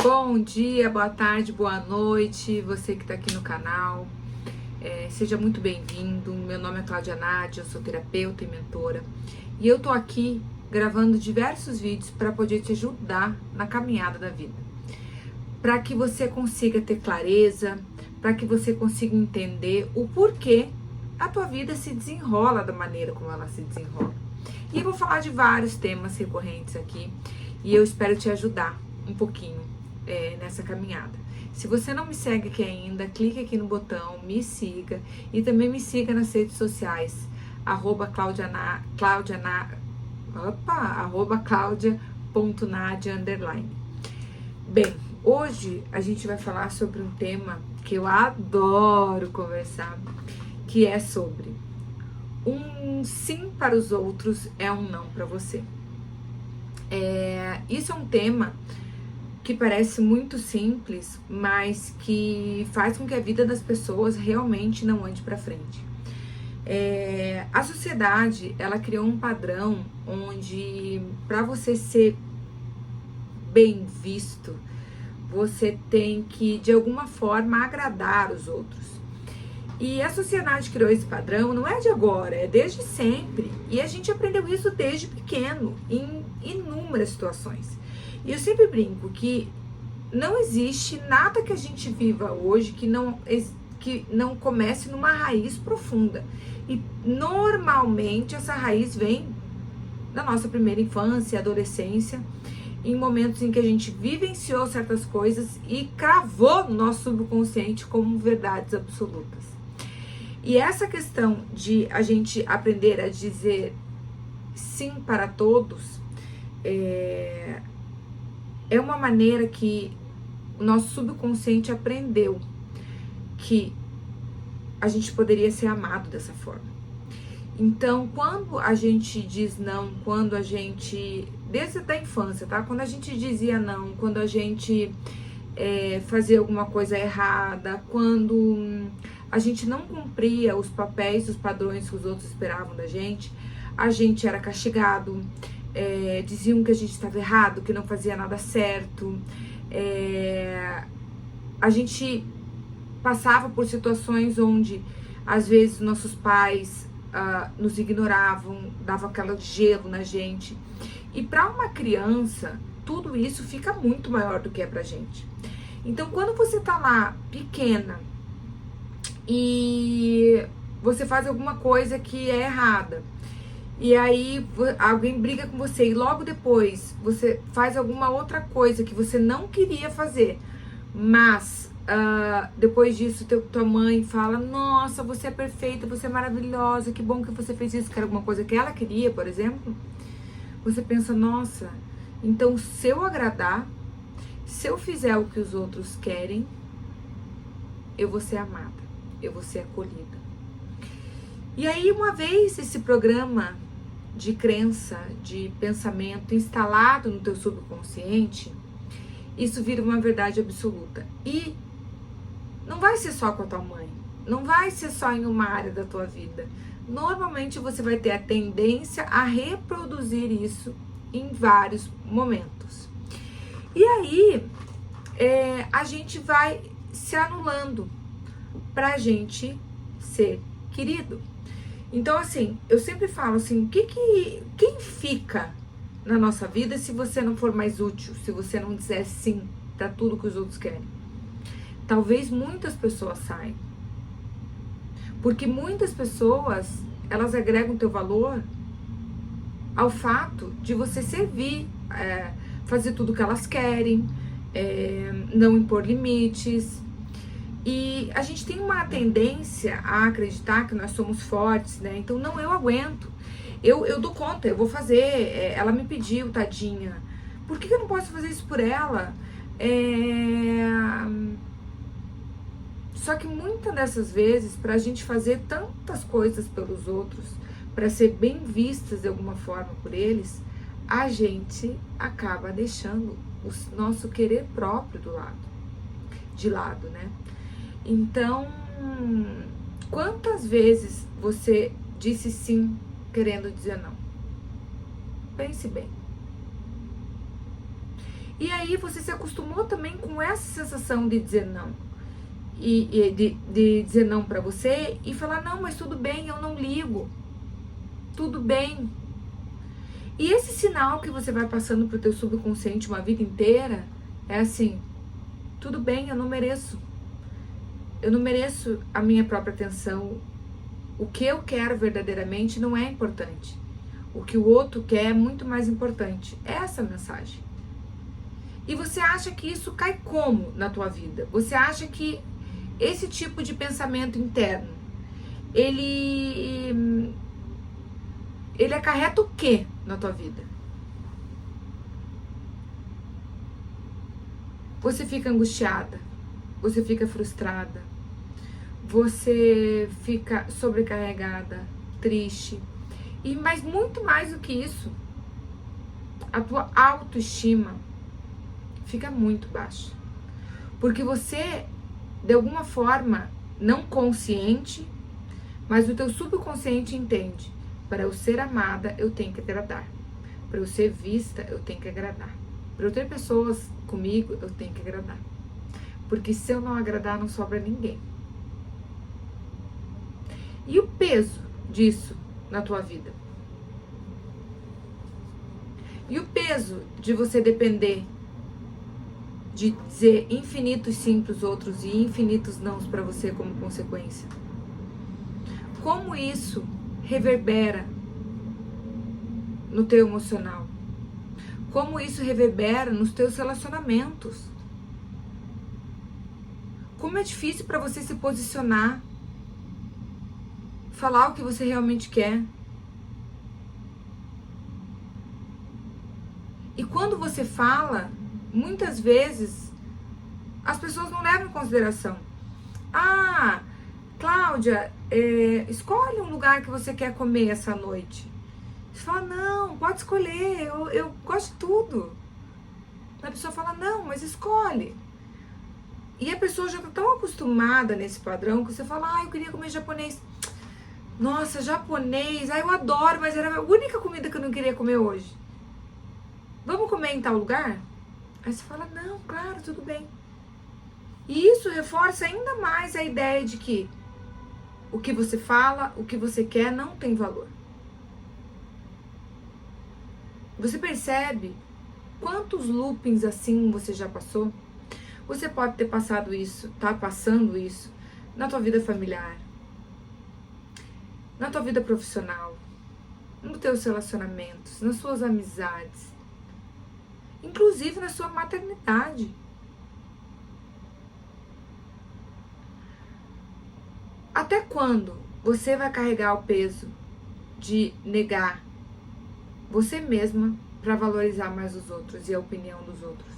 Bom dia, boa tarde, boa noite, você que está aqui no canal, seja muito bem-vindo. Meu nome é Cláudia Nádia, eu sou terapeuta e mentora e eu tô aqui gravando diversos vídeos para poder te ajudar na caminhada da vida, para que você consiga ter clareza, para que você consiga entender o porquê a tua vida se desenrola da maneira como ela se desenrola. E eu vou falar de vários temas recorrentes aqui e eu espero te ajudar um pouquinho nessa caminhada. Se você não me segue aqui ainda, clique aqui no botão, me siga e também me siga nas redes sociais, @claudia.nadia_. Bem, hoje a gente vai falar sobre um tema que eu adoro conversar, que é sobre um sim para os outros é um não para você. Isso é um tema que parece muito simples, mas que faz com que a vida das pessoas realmente não ande para frente. A sociedade, ela criou um padrão onde, para você ser bem visto, você tem que, de alguma forma, agradar os outros. E a sociedade criou esse padrão, não é de agora, é desde sempre. E a gente aprendeu isso desde pequeno, em inúmeras situações. E eu sempre brinco que não existe nada que a gente viva hoje que não comece numa raiz profunda. E normalmente essa raiz vem da nossa primeira infância, adolescência, em momentos em que a gente vivenciou certas coisas e cravou no nosso subconsciente como verdades absolutas. E essa questão de a gente aprender a dizer sim para todos é uma maneira que o nosso subconsciente aprendeu que a gente poderia ser amado dessa forma. Então, quando a gente diz não, quando a gente, desde a infância, tá? Quando a gente dizia não, quando a gente fazia alguma coisa errada, quando a gente não cumpria os papéis, os padrões que os outros esperavam da gente, a gente era castigado, diziam que a gente estava errado, que não fazia nada certo, a gente passava por situações onde às vezes nossos pais nos ignoravam, davam aquele gelo na gente. E para uma criança, tudo isso fica muito maior do que é pra gente. Então, quando você tá lá pequena e você faz alguma coisa que é errada, e aí alguém briga com você e logo depois você faz alguma outra coisa que você não queria fazer, mas depois disso tua mãe fala: nossa, você é perfeita, você é maravilhosa, que bom que você fez isso, que era alguma coisa que ela queria, por exemplo. Você pensa: nossa, então se eu agradar, se eu fizer o que os outros querem, eu vou ser amada, eu vou ser acolhida. E aí, uma vez esse programa de crença, de pensamento instalado no teu subconsciente, isso vira uma verdade absoluta. E não vai ser só com a tua mãe, não vai ser só em uma área da tua vida. Normalmente você vai ter a tendência a reproduzir isso em vários momentos. E aí, a gente vai se anulando pra gente ser querido. Então, assim, eu sempre falo assim, quem fica na nossa vida se você não for mais útil, se você não disser sim pra tudo que os outros querem? Talvez muitas pessoas saiam. Porque muitas pessoas, elas agregam teu valor ao fato de você servir, fazer tudo o que elas querem, não impor limites. E a gente tem uma tendência a acreditar que nós somos fortes, né? Então, não, eu aguento, eu dou conta, eu vou fazer, ela me pediu, tadinha, por que eu não posso fazer isso por ela? Só que muitas dessas vezes, pra gente fazer tantas coisas pelos outros, pra ser bem vistas de alguma forma por eles, a gente acaba deixando o nosso querer próprio de lado, né? Então, quantas vezes você disse sim querendo dizer não? Pense bem. E aí você se acostumou também com essa sensação de dizer não. De dizer não pra você e falar, não, mas tudo bem, eu não ligo. Tudo bem. E esse sinal que você vai passando pro teu subconsciente uma vida inteira é assim, tudo bem, eu não mereço. Eu não mereço a minha própria atenção. O que eu quero verdadeiramente não é importante. O que o outro quer é muito mais importante. É essa a mensagem. E você acha que isso cai como na tua vida? Você acha que esse tipo de pensamento interno, ele acarreta o que na tua vida? Você fica angustiada, você fica frustrada, você fica sobrecarregada, triste. Mas muito mais do que isso, a tua autoestima fica muito baixa. Porque você, de alguma forma, não consciente, mas o teu subconsciente entende. Para eu ser amada, eu tenho que agradar. Para eu ser vista, eu tenho que agradar. Para eu ter pessoas comigo, eu tenho que agradar. Porque se eu não agradar, não sobra ninguém. E o peso disso na tua vida? E o peso de você depender de dizer infinitos sim para os outros e infinitos nãos para você como consequência? Como isso reverbera no teu emocional? Como isso reverbera nos teus relacionamentos? Como é difícil para você se posicionar, falar o que você realmente quer. E quando você fala, muitas vezes as pessoas não levam em consideração. Ah, Cláudia, escolhe um lugar que você quer comer essa noite. Você fala, não, pode escolher, eu gosto de tudo. A pessoa fala, não, mas escolhe. E a pessoa já tá tão acostumada nesse padrão que você fala, eu queria comer japonês. Nossa, japonês, eu adoro, mas era a única comida que eu não queria comer hoje. Vamos comer em tal lugar? Aí você fala, não, claro, tudo bem. E isso reforça ainda mais a ideia de que o que você fala, o que você quer não tem valor. Você percebe quantos loopings assim você já passou? Você pode ter passado isso, tá passando isso na tua vida familiar, na tua vida profissional, nos teus relacionamentos, nas suas amizades, inclusive na sua maternidade. Até quando você vai carregar o peso de negar você mesma para valorizar mais os outros e a opinião dos outros?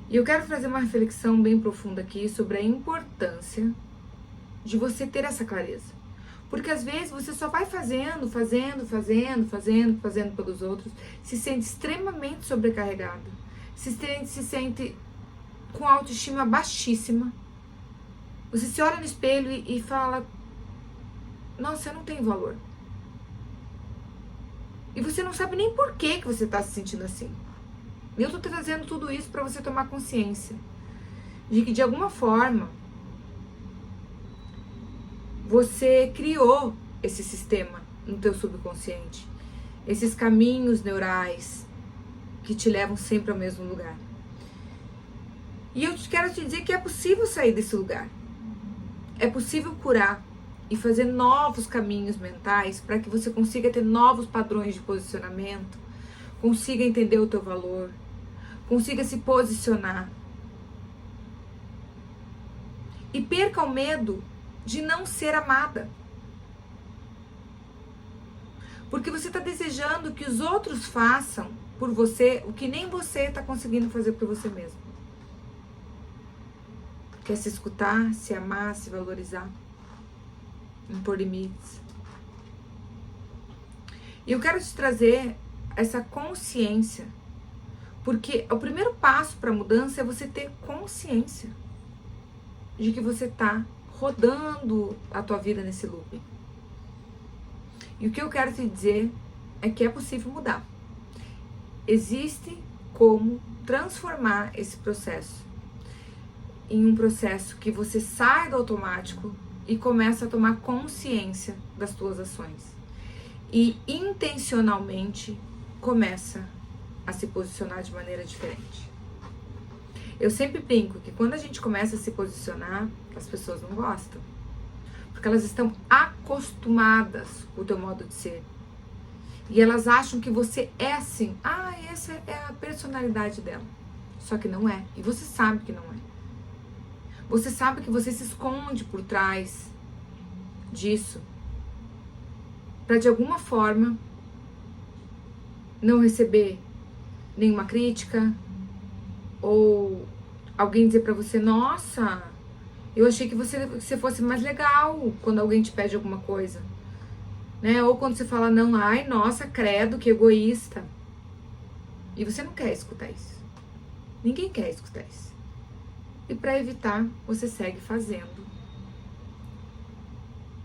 E eu quero fazer uma reflexão bem profunda aqui sobre a importância de você ter essa clareza. Porque às vezes você só vai fazendo pelos outros, se sente extremamente sobrecarregado, se sente com autoestima baixíssima. Você se olha no espelho e fala, nossa, eu não tenho valor. E você não sabe nem por que você está se sentindo assim. E eu tô trazendo tudo isso para você tomar consciência de que de alguma forma você criou esse sistema no teu subconsciente, esses caminhos neurais que te levam sempre ao mesmo lugar. E eu quero te dizer que é possível sair desse lugar. É possível curar e fazer novos caminhos mentais para que você consiga ter novos padrões de posicionamento, consiga entender o teu valor, consiga se posicionar. E perca o medo de não ser amada. Porque você está desejando que os outros façam por você o que nem você está conseguindo fazer por você mesmo. Quer se escutar, se amar, se valorizar, impor limites. E eu quero te trazer essa consciência, porque o primeiro passo para a mudança é você ter consciência de que você está rodando a tua vida nesse looping. E o que eu quero te dizer é que é possível mudar. Existe como transformar esse processo em um processo que você sai do automático e começa a tomar consciência das suas ações. E intencionalmente começa a se posicionar de maneira diferente. Eu sempre brinco que quando a gente começa a se posicionar, as pessoas não gostam. Porque elas estão acostumadas com o teu modo de ser. E elas acham que você é assim. Ah, essa é a personalidade dela. Só que não é. E você sabe que não é. Você sabe que você se esconde por trás disso. Para de alguma forma não receber nenhuma crítica. Ou alguém dizer pra você, nossa, eu achei que você fosse mais legal quando alguém te pede alguma coisa. Né? Ou quando você fala, não, ai, nossa, credo, que egoísta. E você não quer escutar isso. Ninguém quer escutar isso. E para evitar, você segue fazendo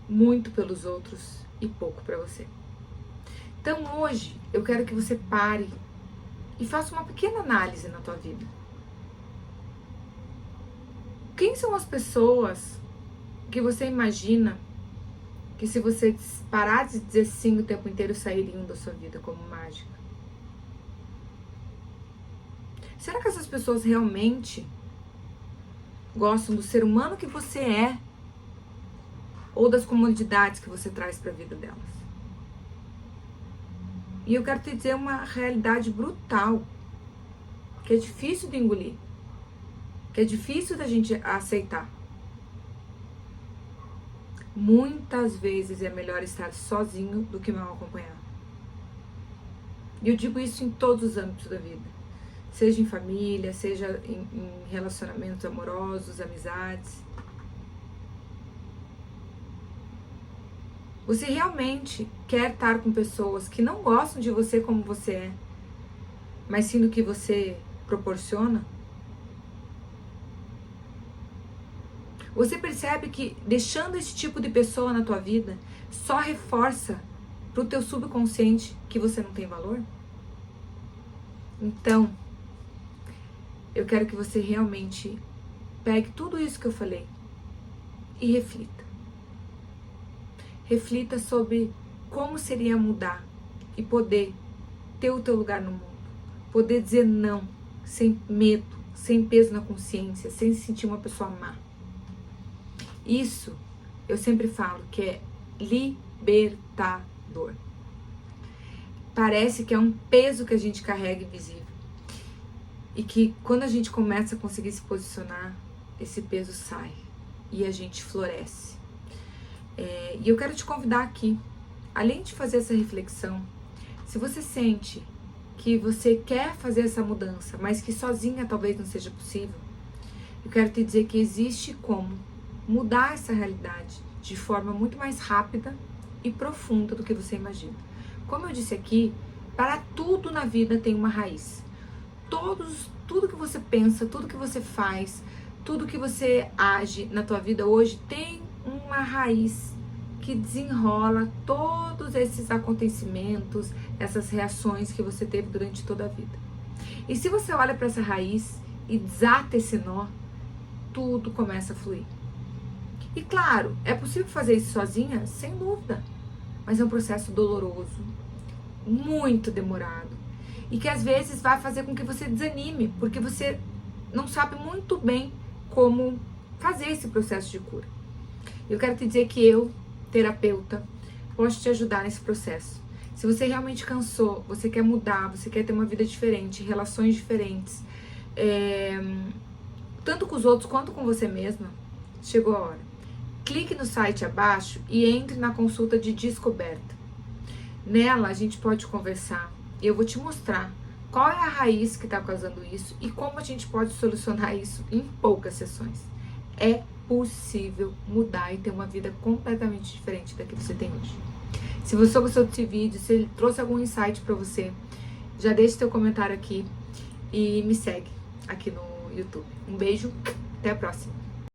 muito pelos outros e pouco para você. Então hoje, eu quero que você pare e faça uma pequena análise na tua vida. Quem são as pessoas que você imagina que se você parar de dizer sim o tempo inteiro, sairiam da sua vida como mágica? Será que essas pessoas realmente gostam do ser humano que você é ou das comodidades que você traz para a vida delas? E eu quero te dizer uma realidade brutal, que é difícil de engolir, que é difícil da gente aceitar. Muitas vezes é melhor estar sozinho do que mal acompanhado. E eu digo isso em todos os âmbitos da vida. Seja em família, seja em relacionamentos amorosos, amizades. Você realmente quer estar com pessoas que não gostam de você como você é, mas sim do que você proporciona? Você percebe que deixando esse tipo de pessoa na tua vida só reforça pro teu subconsciente que você não tem valor? Então, eu quero que você realmente pegue tudo isso que eu falei e reflita. Reflita sobre como seria mudar e poder ter o teu lugar no mundo. Poder dizer não, sem medo, sem peso na consciência, sem se sentir uma pessoa má. Isso, eu sempre falo que é libertador. Parece que é um peso que a gente carrega invisível. E que quando a gente começa a conseguir se posicionar, esse peso sai e a gente floresce. E eu quero te convidar aqui, além de fazer essa reflexão, se você sente que você quer fazer essa mudança, mas que sozinha talvez não seja possível, eu quero te dizer que existe como mudar essa realidade de forma muito mais rápida e profunda do que você imagina. Como eu disse aqui, para tudo na vida tem uma raiz. Tudo que você pensa, tudo que você faz, tudo que você age na tua vida hoje tem uma raiz que desenrola todos esses acontecimentos, essas reações que você teve durante toda a vida. E se você olha para essa raiz e desata esse nó, tudo começa a fluir. E claro, é possível fazer isso sozinha? Sem dúvida. Mas é um processo doloroso, muito demorado. E que às vezes vai fazer com que você desanime, porque você não sabe muito bem como fazer esse processo de cura. Eu quero te dizer que eu, terapeuta, posso te ajudar nesse processo. Se você realmente cansou, você quer mudar, você quer ter uma vida diferente, relações diferentes, tanto com os outros quanto com você mesma, chegou a hora. Clique no site abaixo e entre na consulta de descoberta. Nela a gente pode conversar e eu vou te mostrar qual é a raiz que está causando isso e como a gente pode solucionar isso em poucas sessões. É possível mudar e ter uma vida completamente diferente da que você tem hoje. Se você gostou desse vídeo, se ele trouxe algum insight para você, já deixe seu comentário aqui e me segue aqui no YouTube. Um beijo, até a próxima.